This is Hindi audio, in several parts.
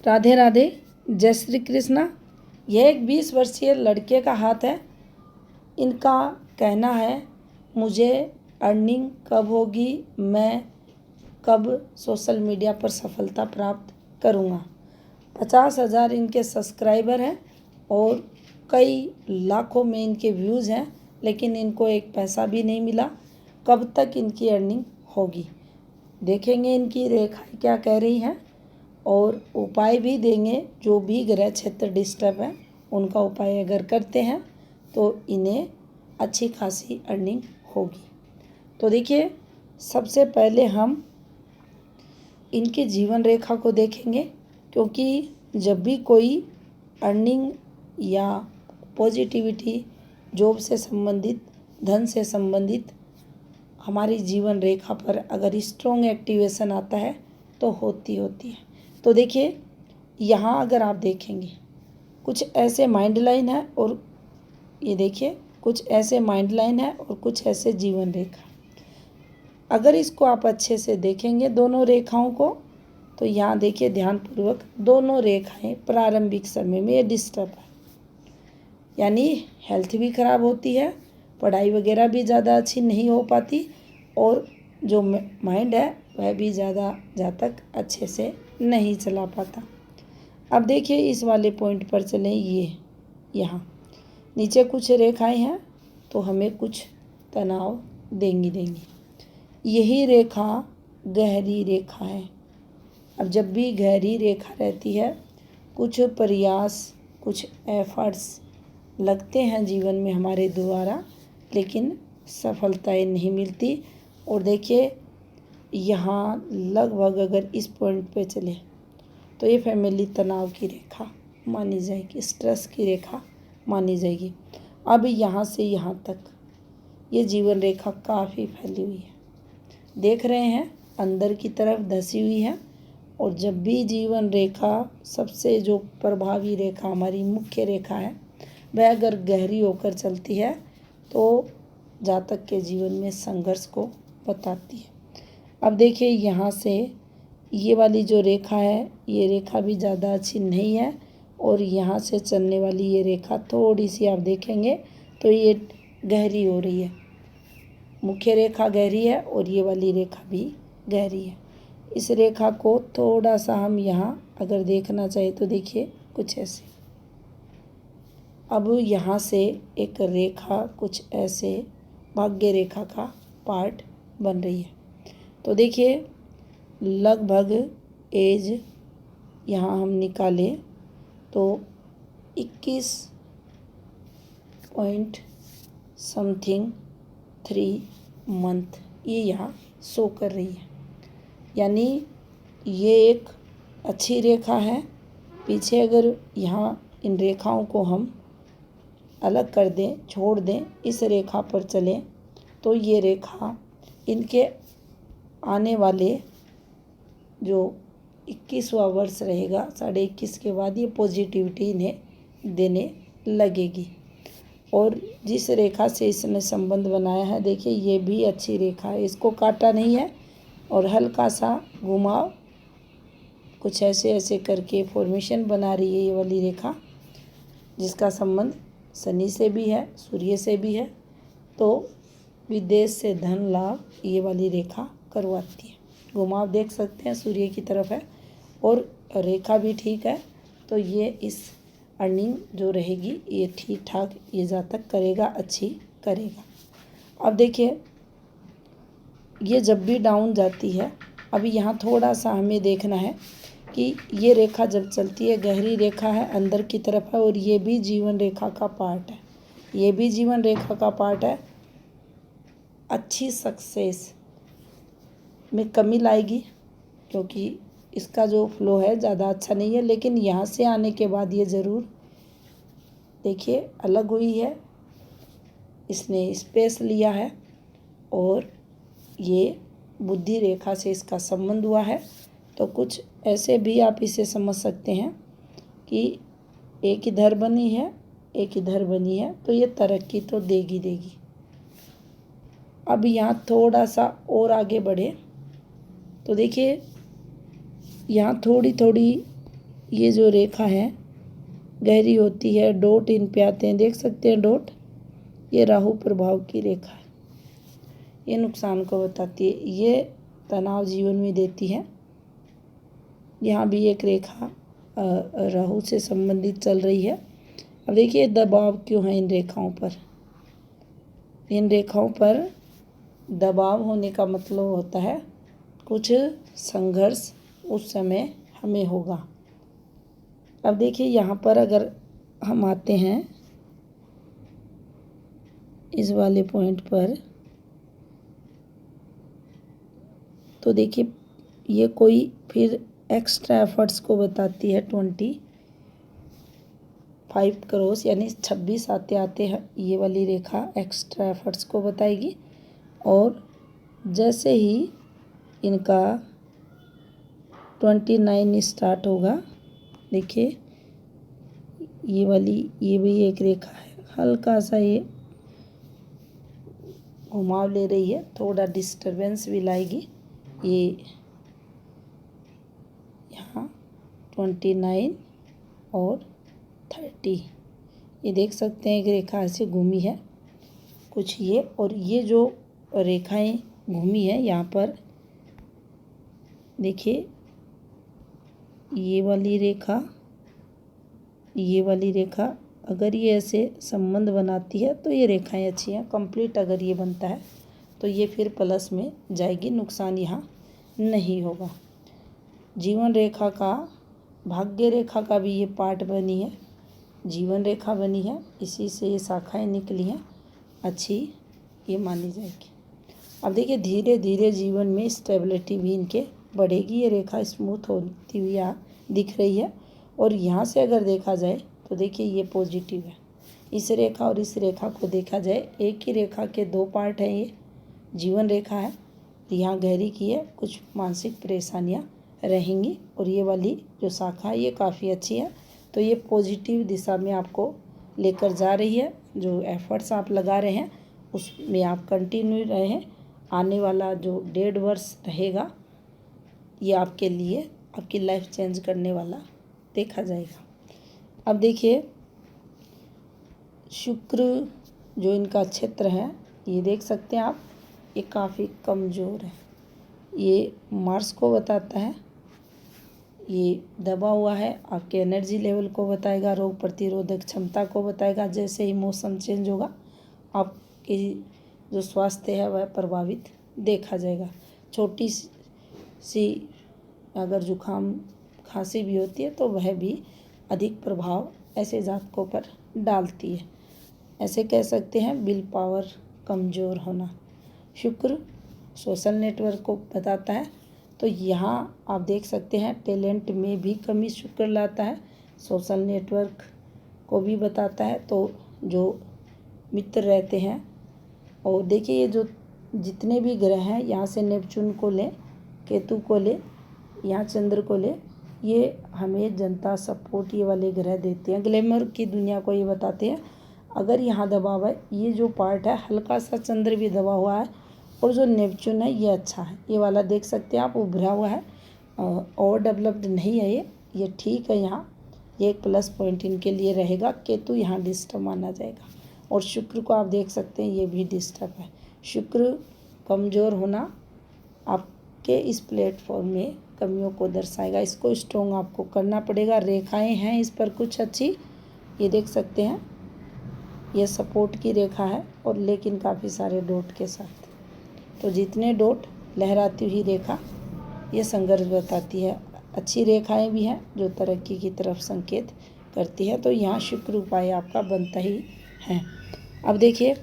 राधे राधे, जय श्री कृष्णा। यह एक 20 वर्षीय लड़के का हाथ है। इनका कहना है, मुझे अर्निंग कब होगी, मैं कब सोशल मीडिया पर सफलता प्राप्त करूँगा। 50,000 इनके सब्सक्राइबर हैं और कई लाखों में इनके व्यूज़ हैं, लेकिन इनको एक पैसा भी नहीं मिला। कब तक इनकी अर्निंग होगी, देखेंगे इनकी रेखाएं क्या कह रही हैं और उपाय भी देंगे। जो भी ग्रह क्षेत्र डिस्टर्ब है उनका उपाय अगर करते हैं तो इन्हें अच्छी खासी अर्निंग होगी। तो देखिए, सबसे पहले हम इनकी जीवन रेखा को देखेंगे, क्योंकि जब भी कोई अर्निंग या पॉजिटिविटी, जॉब से संबंधित, धन से संबंधित हमारी जीवन रेखा पर अगर स्ट्रॉन्ग एक्टिवेशन आता है तो होती है। तो देखिए, यहाँ अगर आप देखेंगे कुछ ऐसे माइंड लाइन है और ये देखिए कुछ ऐसे माइंड लाइन है और कुछ ऐसे जीवन रेखा। अगर इसको आप अच्छे से देखेंगे दोनों रेखाओं को, तो यहाँ देखिए ध्यानपूर्वक, दोनों रेखाएं प्रारंभिक समय में ये डिस्टर्ब है, यानी हेल्थ भी खराब होती है, पढ़ाई वगैरह भी ज़्यादा अच्छी नहीं हो पाती और जो माइंड है वह भी ज़्यादा तक अच्छे से नहीं चला पाता। अब देखिए इस वाले पॉइंट पर चलें, ये यहाँ नीचे कुछ रेखाएं हैं तो हमें कुछ तनाव देंगी। यही रेखा गहरी रेखा है। अब जब भी गहरी रेखा रहती है, कुछ प्रयास, कुछ एफर्ट्स लगते हैं जीवन में हमारे द्वारा, लेकिन सफलताएं नहीं मिलती। और देखिए यहाँ लगभग अगर इस पॉइंट पे चले तो ये फैमिली तनाव की रेखा मानी जाएगी, स्ट्रेस की रेखा मानी जाएगी। अब यहाँ से यहाँ तक ये जीवन रेखा काफ़ी फैली हुई है, देख रहे हैं अंदर की तरफ धसी हुई है। और जब भी जीवन रेखा, सबसे जो प्रभावी रेखा हमारी मुख्य रेखा है, वह अगर गहरी होकर चलती है तो जातक के जीवन में संघर्ष को बताती है। अब देखिए यहाँ से ये वाली जो रेखा है, ये रेखा भी ज़्यादा अच्छी नहीं है और यहाँ से चलने वाली ये रेखा थोड़ी सी आप देखेंगे तो ये गहरी हो रही है। मुख्य रेखा गहरी है और ये वाली रेखा भी गहरी है। इस रेखा को थोड़ा सा हम यहाँ अगर देखना चाहे तो देखिए कुछ ऐसे। अब यहाँ से एक रेखा कुछ ऐसे भाग्य रेखा का पार्ट बन रही है। तो देखिए लगभग एज यहाँ हम निकालें तो 21 पॉइंट समथिंग 3 मंथ ये यहाँ शो कर रही है, यानी ये एक अच्छी रेखा है। पीछे अगर यहाँ इन रेखाओं को हम अलग कर दें, छोड़ दें, इस रेखा पर चलें तो ये रेखा इनके आने वाले जो 21वां वर्ष रहेगा, 21.5 के बाद ये पॉजिटिविटी इन्हें देने लगेगी। और जिस रेखा से इसने संबंध बनाया है, देखिए ये भी अच्छी रेखा है, इसको काटा नहीं है और हल्का सा घुमाव कुछ ऐसे करके फॉर्मेशन बना रही है ये वाली रेखा, जिसका संबंध शनि से भी है, सूर्य से भी है। तो विदेश से धन लाभ ये वाली रेखा करवाती है। घुमाव देख सकते हैं, सूर्य की तरफ है और रेखा भी ठीक है। तो ये इस अर्निंग जो रहेगी ये ठीक ठाक ये जातक करेगा, अच्छी करेगा। अब देखिए ये जब भी डाउन जाती है, अभी यहाँ थोड़ा सा हमें देखना है कि ये रेखा जब चलती है, गहरी रेखा है, अंदर की तरफ है और ये भी जीवन रेखा का पार्ट है, ये भी जीवन रेखा का पार्ट है। अच्छी सक्सेस में कमी लाएगी क्योंकि इसका जो फ्लो है ज़्यादा अच्छा नहीं है, लेकिन यहाँ से आने के बाद ये ज़रूर देखिए अलग हुई है, इसने स्पेस लिया है और ये बुद्धि रेखा से इसका संबंध हुआ है। तो कुछ ऐसे भी आप इसे समझ सकते हैं कि एक इधर बनी है, एक इधर बनी है, तो ये तरक्की तो देगी। अब यहाँ थोड़ा सा और आगे बढ़े तो देखिए यहाँ थोड़ी ये जो रेखा है गहरी होती है, डॉट इन पे आते हैं, देख सकते हैं डॉट, ये राहु प्रभाव की रेखा है, ये नुकसान को बताती है, ये तनाव जीवन में देती है। यहाँ भी एक रेखा राहु से संबंधित चल रही है। अब देखिए दबाव क्यों है इन रेखाओं पर। इन रेखाओं पर दबाव होने का मतलब होता है कुछ संघर्ष उस समय हमें होगा। अब देखिए यहाँ पर अगर हम आते हैं इस वाले पॉइंट पर, तो देखिए ये कोई फिर एक्स्ट्रा एफर्ट्स को बताती है। 25 क्रॉस यानी 26 आते आते हैं, ये वाली रेखा एक्स्ट्रा एफर्ट्स को बताएगी। और जैसे ही इनका 29 स्टार्ट होगा, देखिए ये भी एक रेखा है, हल्का सा ये घुमाव ले रही है, थोड़ा डिस्टरबेंस भी लाएगी। ये यहाँ 29 और 30 ये देख सकते हैं कि रेखा ऐसे घूमी है कुछ ये, और ये जो रेखाएं घूमी है यहाँ पर देखिए ये वाली रेखा अगर ये ऐसे संबंध बनाती है तो ये रेखाएं अच्छी हैं। कंप्लीट अगर ये बनता है तो ये फिर प्लस में जाएगी, नुकसान यहाँ नहीं होगा। जीवन रेखा का, भाग्य रेखा का भी ये पार्ट बनी है, जीवन रेखा बनी है, इसी से ये शाखाएं निकली हैं, अच्छी ये मानी जाएगी। अब देखिए धीरे धीरे जीवन में स्टेबिलिटी भी इनके बढ़ेगी। ये रेखा स्मूथ होती हुई यहाँ दिख रही है, और यहाँ से अगर देखा जाए तो देखिए ये पॉजिटिव है। इस रेखा और इस रेखा को देखा जाए, एक ही रेखा के दो पार्ट हैं। ये जीवन रेखा है, यहाँ गहरी की है, कुछ मानसिक परेशानियाँ रहेंगी, और ये वाली जो शाखा है ये काफ़ी अच्छी है। तो ये पॉजिटिव दिशा में आपको लेकर जा रही है। जो एफर्ट्स आप लगा रहे हैं उसमें आप कंटिन्यू रहें। आने वाला जो 1.5 वर्ष रहेगा ये आपके लिए आपकी लाइफ चेंज करने वाला देखा जाएगा। अब देखिए शुक्र जो इनका क्षेत्र है, ये देख सकते हैं आप, ये काफ़ी कमज़ोर है। ये मार्स को बताता है, ये दबा हुआ है, आपके एनर्जी लेवल को बताएगा, रोग प्रतिरोधक क्षमता को बताएगा। जैसे ही मौसम चेंज होगा आपकी जो स्वास्थ्य है वह प्रभावित देखा जाएगा। छोटी सी अगर जुकाम खांसी भी होती है तो वह भी अधिक प्रभाव ऐसे जातकों पर डालती है। ऐसे कह सकते हैं विल पावर कमज़ोर होना। शुक्र सोशल नेटवर्क को बताता है, तो यहाँ आप देख सकते हैं टैलेंट में भी कमी शुक्र लाता है, सोशल नेटवर्क को भी बताता है। तो जो मित्र रहते हैं, और देखिए ये जो जितने भी ग्रह हैं, यहाँ से नेपच्यून को लें, केतु को लें, यहाँ चंद्र को लें, ये हमें जनता सपोर्ट ये वाले ग्रह देते हैं, ग्लैमर की दुनिया को ये बताते हैं। अगर यहाँ दबाव है, ये जो पार्ट है हल्का सा चंद्र भी दबा हुआ है, और जो नेपच्यून है ये अच्छा है, ये वाला देख सकते हैं आप उभरा हुआ है, ओवर डेवलप्ड नहीं है ये ठीक है। यहाँ ये एक प्लस पॉइंट इनके लिए रहेगा। केतु यहाँ डिस्टर्ब माना जाएगा, और शुक्र को आप देख सकते हैं ये भी डिस्टर्ब है। शुक्र कमज़ोर होना आपके इस प्लेटफॉर्म में कमियों को दर्शाएगा, इसको स्ट्रॉन्ग आपको करना पड़ेगा। रेखाएं हैं इस पर कुछ अच्छी, ये देख सकते हैं, ये सपोर्ट की रेखा है, और लेकिन काफ़ी सारे डॉट के साथ। तो जितने डॉट लहराती हुई रेखा ये संघर्ष बताती है। अच्छी रेखाएं भी हैं जो तरक्की की तरफ संकेत करती है। तो यहाँ शुक्र उपाय आपका बनता ही है। अब देखिए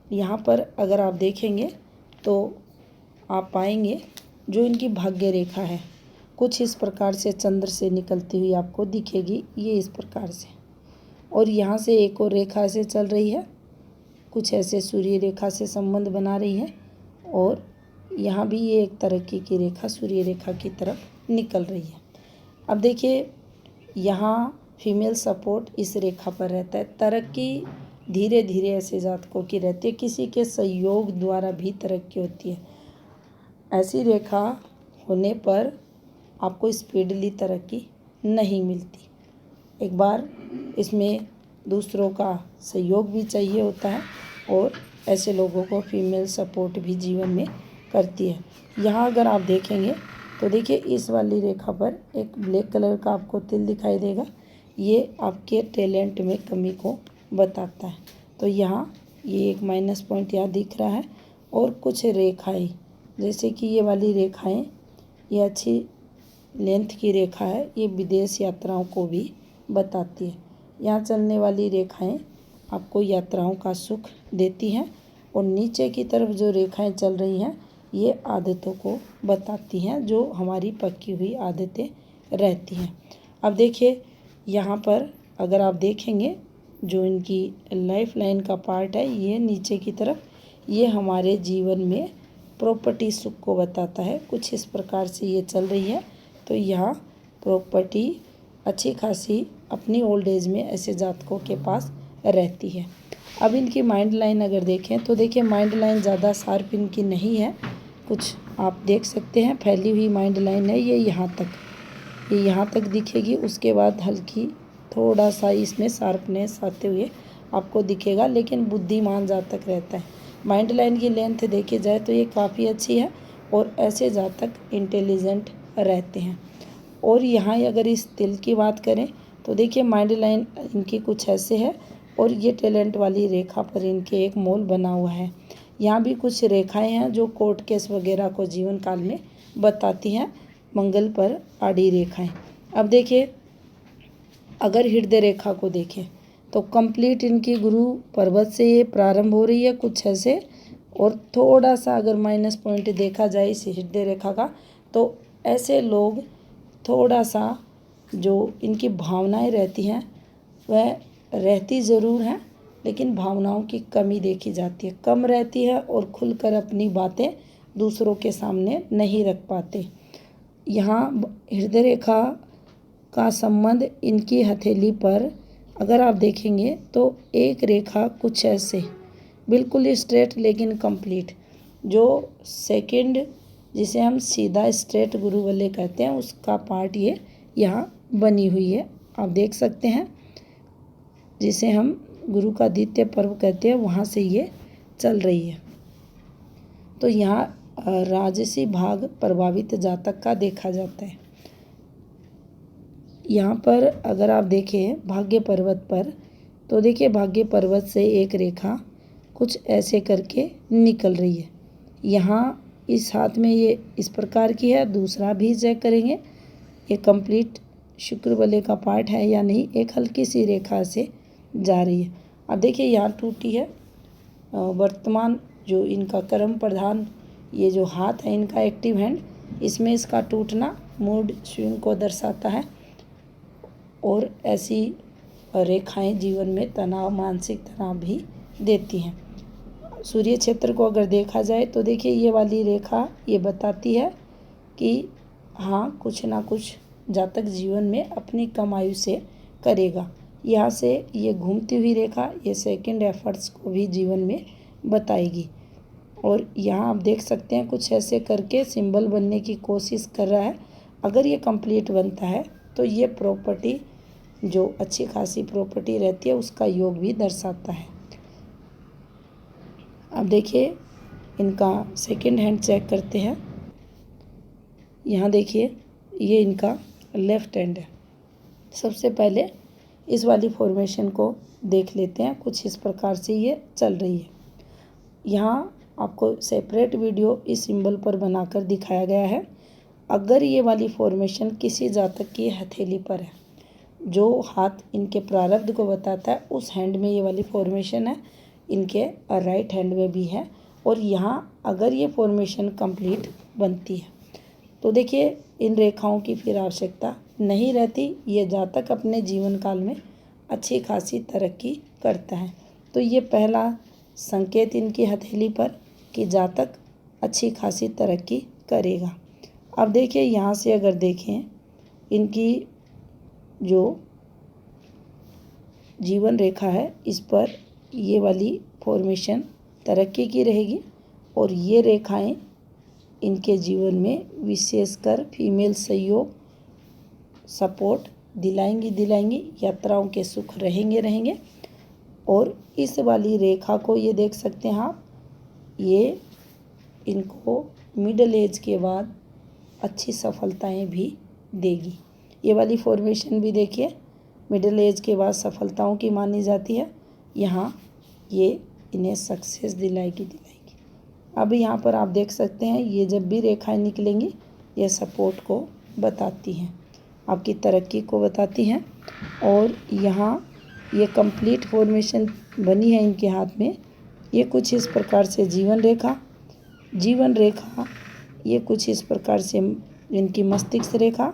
यहाँ पर अगर आप देखेंगे तो आप पाएंगे जो इनकी भाग्य रेखा है कुछ इस प्रकार से चंद्र से निकलती हुई आपको दिखेगी, ये इस प्रकार से, और यहाँ से एक और रेखा से चल रही है, कुछ ऐसे सूर्य रेखा से संबंध बना रही है, और यहाँ भी ये एक तरक्की की रेखा सूर्य रेखा की तरफ निकल रही है। अब देखिए यहाँ फीमेल सपोर्ट इस रेखा पर रहता है। तरक्की धीरे धीरे ऐसे जातकों की रहती है, किसी के सहयोग द्वारा भी तरक्की होती है। ऐसी रेखा होने पर आपको स्पीडली तरक्की नहीं मिलती। एक बार इसमें दूसरों का सहयोग भी चाहिए होता है और ऐसे लोगों को फीमेल सपोर्ट भी जीवन में करती है। यहाँ अगर आप देखेंगे तो देखिए इस वाली रेखा पर एक ब्लैक कलर का आपको तिल दिखाई देगा। ये आपके टैलेंट में कमी को बताता है। तो यहाँ ये एक माइनस पॉइंट यहाँ दिख रहा है और कुछ रेखाएं, जैसे कि ये वाली रेखाएं, ये अच्छी लेंथ की रेखा है, ये विदेश यात्राओं को भी बताती है। यहाँ चलने वाली रेखाएं आपको यात्राओं का सुख देती हैं और नीचे की तरफ जो रेखाएं चल रही हैं ये आदतों को बताती हैं, जो हमारी पक्की हुई आदतें रहती हैं। अब देखिए यहाँ पर अगर आप देखेंगे जो इनकी लाइफ लाइन का पार्ट है, ये नीचे की तरफ, ये हमारे जीवन में प्रॉपर्टी सुख को बताता है। कुछ इस प्रकार से ये चल रही है। तो यहाँ प्रॉपर्टी अच्छी खासी अपनी ओल्ड एज में ऐसे जातकों के पास रहती है। अब इनकी माइंड लाइन अगर देखें तो देखिए माइंड लाइन ज़्यादा शार्प इनकी नहीं है, कुछ आप देख सकते हैं फैली हुई माइंड लाइन है। ये यहाँ तक दिखेगी, उसके बाद हल्की थोड़ा सा इसमें शार्पनेस आते हुए आपको दिखेगा, लेकिन बुद्धिमान जातक रहता है। माइंड लाइन की लेंथ देखी जाए तो ये काफ़ी अच्छी है और ऐसे जातक इंटेलिजेंट रहते हैं। और यहाँ अगर इस तिल की बात करें तो देखिए माइंड लाइन इनकी कुछ ऐसे है और ये टैलेंट वाली रेखा पर इनके एक मोल बना हुआ है। यहाँ भी कुछ रेखाएं हैं जो कोर्ट केस वगैरह को जीवन काल में बताती हैं, मंगल पर आड़ी रेखाएं। अब देखिए अगर हृदय रेखा को देखें तो कंप्लीट इनकी गुरु पर्वत से ये प्रारंभ हो रही है कुछ ऐसे, और थोड़ा सा अगर माइनस पॉइंट देखा जाए इस हृदय रेखा का तो ऐसे लोग थोड़ा सा जो इनकी भावनाएं रहती हैं वह रहती ज़रूर हैं, लेकिन भावनाओं की कमी देखी जाती है, कम रहती है और खुलकर अपनी बातें दूसरों के सामने नहीं रख पाते। यहाँ हृदय रेखा का संबंध इनकी हथेली पर अगर आप देखेंगे तो एक रेखा कुछ ऐसे बिल्कुल स्ट्रेट लेकिन कंप्लीट, जो सेकंड जिसे हम सीधा स्ट्रेट गुरु वाले कहते हैं उसका पार्ट ये यहाँ बनी हुई है, आप देख सकते हैं, जिसे हम गुरु का द्वितीय पर्व कहते हैं, वहाँ से ये चल रही है। तो यहाँ राजसी भाग प्रभावित जातक का देखा जाता है। यहाँ पर अगर आप देखें भाग्य पर्वत पर तो देखिए भाग्य पर्वत से एक रेखा कुछ ऐसे करके निकल रही है। यहाँ इस हाथ में ये इस प्रकार की है, दूसरा भी चेक करेंगे ये कंप्लीट शुक्र वाले का पार्ट है या नहीं, एक हल्की सी रेखा से जा रही है। अब देखिए यहाँ टूटी है, वर्तमान जो इनका कर्म प्रधान ये जो हाथ है इनका एक्टिव हैंड, इसमें इसका टूटना मूड स्विंग को दर्शाता है और ऐसी रेखाएं जीवन में तनाव, मानसिक तनाव भी देती हैं। सूर्य क्षेत्र को अगर देखा जाए तो देखिए ये वाली रेखा ये बताती है कि हाँ कुछ ना कुछ जातक जीवन में अपनी कम आयु से करेगा। यहाँ से ये घूमती हुई रेखा ये सेकंड एफर्ट्स को भी जीवन में बताएगी। और यहाँ आप देख सकते हैं कुछ ऐसे करके सिंबल बनने की कोशिश कर रहा है। अगर ये कंप्लीट बनता है तो ये प्रॉपर्टी जो अच्छी खासी प्रॉपर्टी रहती है उसका योग भी दर्शाता है। अब देखिए इनका सेकंड हैंड चेक करते हैं। यहाँ देखिए ये इनका लेफ्ट हैंड है। सबसे पहले इस वाली फॉर्मेशन को देख लेते हैं, कुछ इस प्रकार से ये चल रही है। यहाँ आपको सेपरेट वीडियो इस सिंबल पर बनाकर दिखाया गया है। अगर ये वाली फॉर्मेशन किसी जातक की हथेली पर है, जो हाथ इनके प्रारब्ध को बताता है उस हैंड में ये वाली फॉर्मेशन है, इनके राइट हैंड में भी है, और यहाँ अगर ये फॉर्मेशन कंप्लीट बनती है तो देखिए इन रेखाओं की फिर आवश्यकता नहीं रहती। ये जातक अपने जीवन काल में अच्छी खासी तरक्की करता है। तो ये पहला संकेत इनकी हथेली पर कि जातक अच्छी खासी तरक्की करेगा। अब देखिए यहाँ से अगर देखें इनकी जो जीवन रेखा है इस पर ये वाली फॉर्मेशन तरक्की की रहेगी और ये रेखाएं इनके जीवन में विशेषकर फीमेल सहयोग सपोर्ट दिलाएंगी, यात्राओं के सुख रहेंगे। और इस वाली रेखा को ये देख सकते हैं आप, ये इनको मिडिल एज के बाद अच्छी सफलताएं भी देगी। ये वाली फॉर्मेशन भी देखिए, मिडिल एज के बाद सफलताओं की मानी जाती है। यहाँ ये इन्हें सक्सेस दिलाएगी। अब यहाँ पर आप देख सकते हैं, ये जब भी रेखाएं निकलेंगी ये सपोर्ट को बताती हैं, आपकी तरक्की को बताती हैं। और यहाँ ये कंप्लीट फॉर्मेशन बनी है इनके हाथ में। ये कुछ इस प्रकार से जीवन रेखा ये कुछ इस प्रकार से इनकी मस्तिष्क रेखा,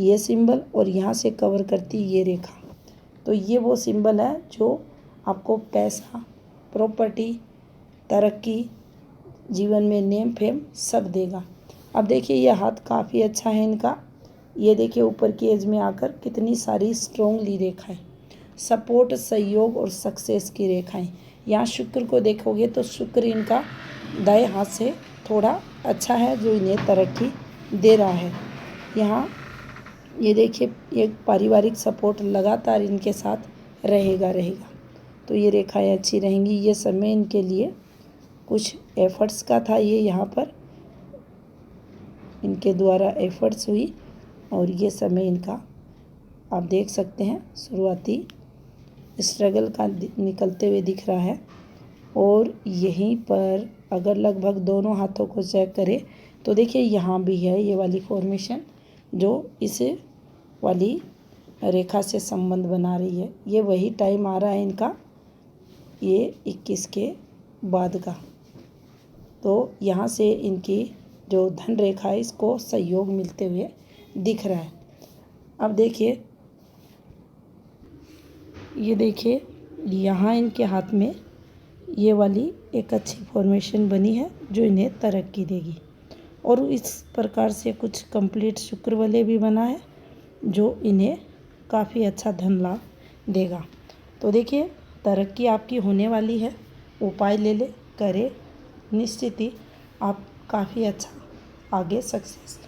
ये सिंबल, और यहाँ से कवर करती ये रेखा। तो ये वो सिंबल है जो आपको पैसा, प्रॉपर्टी, तरक्की, जीवन में नेम फेम सब देगा। अब देखिए ये हाथ काफ़ी अच्छा है इनका। ये देखिए ऊपर की एज में आकर कितनी सारी स्ट्रॉन्गली रेखाएं, सपोर्ट, सहयोग और सक्सेस की रेखाएं। यहाँ शुक्र को देखोगे तो शुक्र इनका दाएं हाथ से थोड़ा अच्छा है, जो इन्हें तरक्की दे रहा है। यहाँ ये देखिए एक पारिवारिक सपोर्ट लगातार इनके साथ रहेगा। तो ये रेखाएं अच्छी रहेंगी। ये समय इनके लिए कुछ एफर्ट्स का था, ये यहाँ पर इनके द्वारा एफर्ट्स हुई, और ये समय इनका आप देख सकते हैं शुरुआती स्ट्रगल का निकलते हुए दिख रहा है। और यहीं पर अगर लगभग दोनों हाथों को चेक करें तो देखिए यहाँ भी है ये वाली फॉर्मेशन जो इस वाली रेखा से संबंध बना रही है। ये वही टाइम आ रहा है इनका, ये 21 के बाद का। तो यहाँ से इनकी जो धन रेखा है इसको सहयोग मिलते हुए दिख रहा है। अब देखिए, ये देखिए यहाँ इनके हाथ में ये वाली एक अच्छी फॉर्मेशन बनी है जो इन्हें तरक्की देगी। और इस प्रकार से कुछ कंप्लीट शुक्र वाले भी बना है जो इन्हें काफ़ी अच्छा धन लाभ देगा। तो देखिए तरक्की आपकी होने वाली है, उपाय ले करें, निश्चित ही आप काफ़ी अच्छा आगे सक्सेस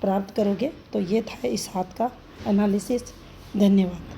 प्राप्त करोगे। तो ये था इस हाथ का एनालिसिस। धन्यवाद।